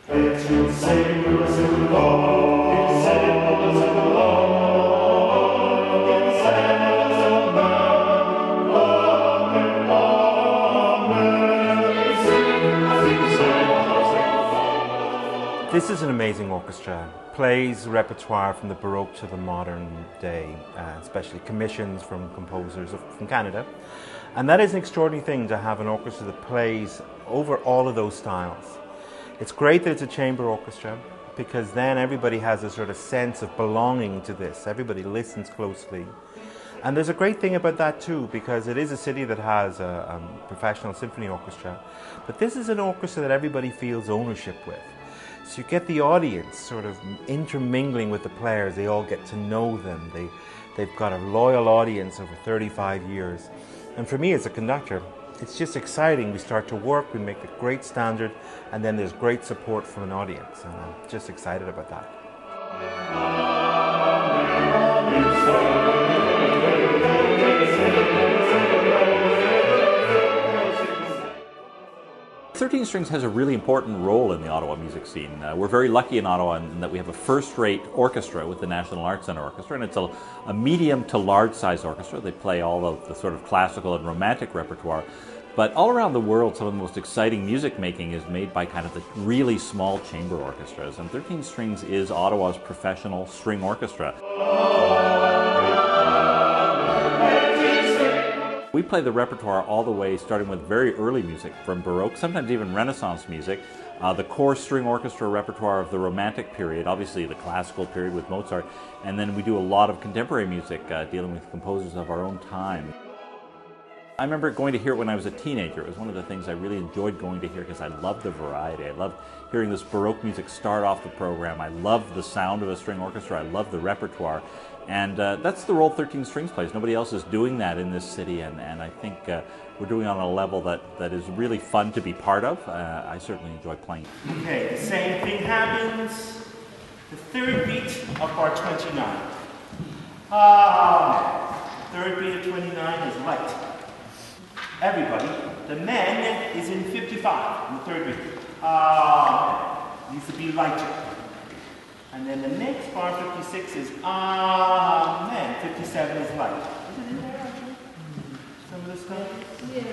This is an amazing orchestra. Plays repertoire from the Baroque to the modern day, especially commissions from composers from Canada. And that is an extraordinary thing to have an orchestra that plays over all of those styles. It's great that it's a chamber orchestra because then everybody has a sort of sense of belonging to this. Everybody listens closely. And there's a great thing about that too, because it is a city that has a professional symphony orchestra, but this is an orchestra that everybody feels ownership with. So you get the audience sort of intermingling with the players. They all get to know them. They've got a loyal audience over 35 years. And for me as a conductor, it's just exciting. We start to work, we make a great standard, and then there's great support from an audience. And I'm just excited about that. 13 Strings has a really important role in the Ottawa music scene. We're very lucky in Ottawa in that we have a first-rate orchestra with the National Arts Centre Orchestra, and it's a medium to large-size orchestra. They play all of the sort of classical and romantic repertoire. But all around the world, some of the most exciting music making is made by kind of the really small chamber orchestras, and 13 Strings is Ottawa's professional string orchestra. We play the repertoire all the way, starting with very early music from Baroque, sometimes even Renaissance music, the core string orchestra repertoire of the Romantic period, obviously the classical period with Mozart, and then we do a lot of contemporary music dealing with composers of our own time. I remember going to hear it when I was a teenager. It was one of the things I really enjoyed going to hear because I loved the variety. I loved hearing this Baroque music start off the program. I loved the sound of a string orchestra. I loved the repertoire. And that's the role 13 Strings plays. Nobody else is doing that in this city, and I think we're doing it on a level that is really fun to be part of. I certainly enjoy playing. Okay, the same thing happens. The third beat of bar 29. Third beat of 29 is light. Everybody, the men is in 55 in the third beat. Needs to be lighter. And then the next bar 56 is Amen. 57 is light. Is it in there actually? Some of this stuff? Yeah.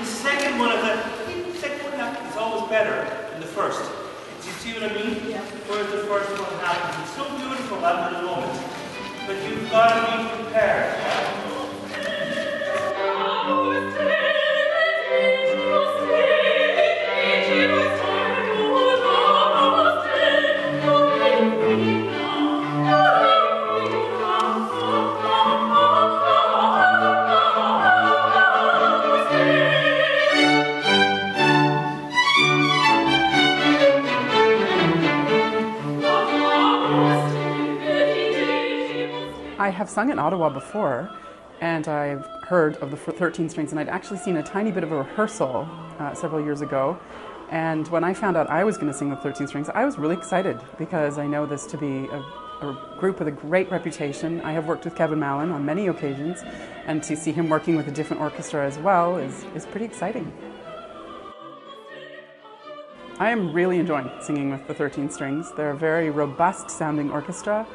The second one is always better than the first. Do you see what I mean? Yeah. Whereas the first one happens. It's so beautiful that little moment. But you've got to be prepared. Yeah? I have sung in Ottawa before, and I've heard of the 13 Strings, and I'd actually seen a tiny bit of a rehearsal several years ago. And when I found out I was going to sing with 13 Strings, I was really excited because I know this to be a group with a great reputation. I have worked with Kevin Mallon on many occasions, and to see him working with a different orchestra as well is pretty exciting. I am really enjoying singing with the 13 Strings. They're a very robust sounding orchestra,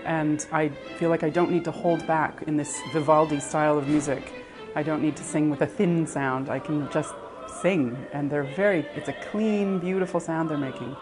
and I feel like I don't need to hold back in this Vivaldi style of music. I don't need to sing with a thin sound. I can just sing, and it's a clean, beautiful sound they're making.